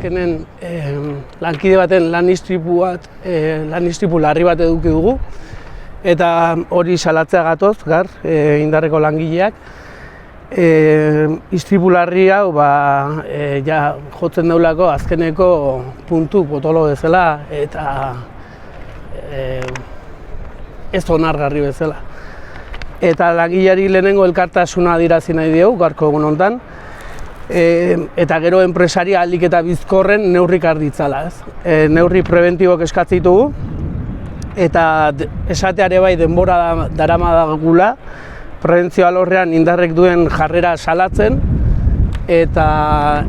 azkenen lankide baten lan istripu larri bat eduki dugu. Eta hori salatzea gatoz, indarreko langileak. Istripu larri hau jotzen daulako azkeneko puntu potolo bezala eta ez onargarri bezala. Eta langileari lehenengo elkartasuna adierazi nahi diegu, gaurko egun honetan. Eta gero enpresari ahalik eta bizkorren neurrik har ditzala. Neurri prebentibok eskatzen ditugu. Eta esateare bai denbora daramadagula, prebentzio alorrean indarrek duen jarrera salatzen. Eta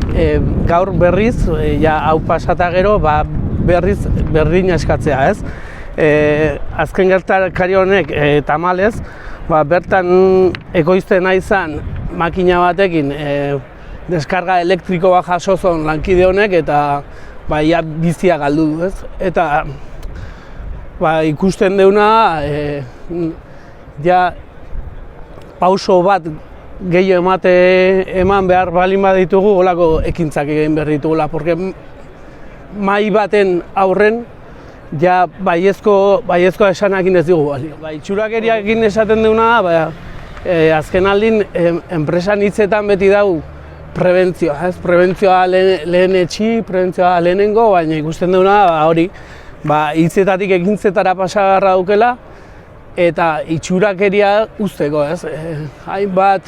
gaur berriz, hau pasata gero, berriz berdina eskatzea, ez? Azken gertakari honek tamalez, bertan ekoizten izan makina batekin deskarga elektriko bat jasozon lankide honek eta bizia galdu du, ez? Eta ikusten deuna pauso bat gehiago eman behar balin baditugu holako ekintzak egin behar ditugula, porque mahai baten aurren baiezko esanakin ez dugu balio. Itxurakeriakin esaten duguna, azken aldin enpresan hitzetan beti dau prebentzioa. Prebentzioa lehen etxi, prebentzioa lehenengo, baina ikusten duguna hori hitzetatik ekintzetara pasagarra daukela eta itxurakeria uzteko. Hainbat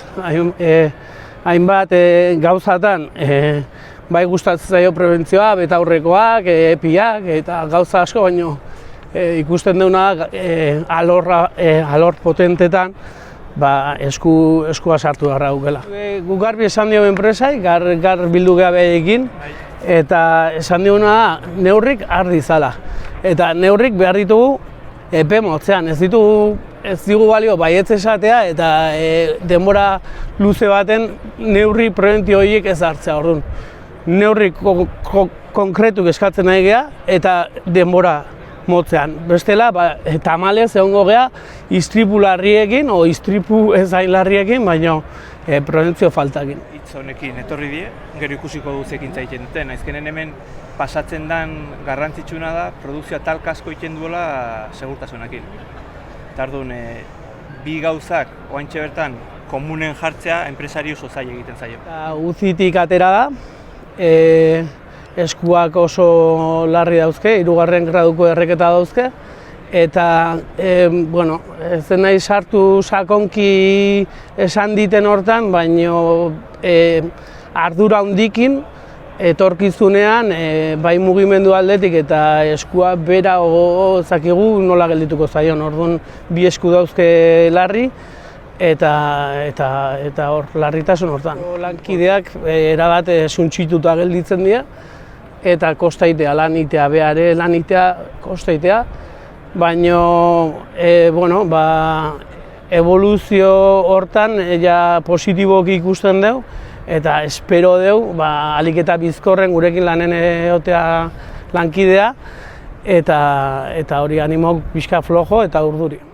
gauzatan bai gustatzen zaio prebentzioa, betaurrekoak, epiak eta gauza asko, baino ikusten duguna alor potentetan eskua sartu garra dukela. Gu garbi esan dio enpresai, gar bildu gabe egin, eta esan diona neurrik har dizala. Eta neurrik behar ditugu epe motzean, ez digu balio baietz esatea eta denbora luze baten neurri prebentio horiek ez hartzea. Orduan, neurri konkretuk eskatzen nahi geha eta denbora motzean. Bestela, tamalez egongo geha istripu larriekin, o istripu ez hain larriekin, baina prebentzio faltakin. Hitz honekin etorri die, gero ikusiko duzekin zaiten duten. Azkenen hemen pasatzen den garrantzitsuna da, produkzioa talka asko egiten duela segurtasunakin. Eta orduan, bi gauzak oantxe bertan komunen jartzea enpresari oso zaila egiten zaio. Uzitik atera da, eskuak oso larri dauzke, 3. graduko erreketa dauzke, eta zen nahi sartu sakonki esan diten hortan, baino ardura handikin etorkizunean bai mugimendu aldetik eta eskua bera zakigu nola geldituko zaion. Orduan bi esku dauzke larri eta hor larritasun hortan. Lankideak erabat suntsituta gelditzen dira eta kostaitea lanitea, behare lanitea kostaitea, baina evoluzio hortan positiboki ikusten dugu eta espero dugu ahalik eta bizkorren gurekin lanen egotea lankidea eta hori animok pixka flojo eta urduri.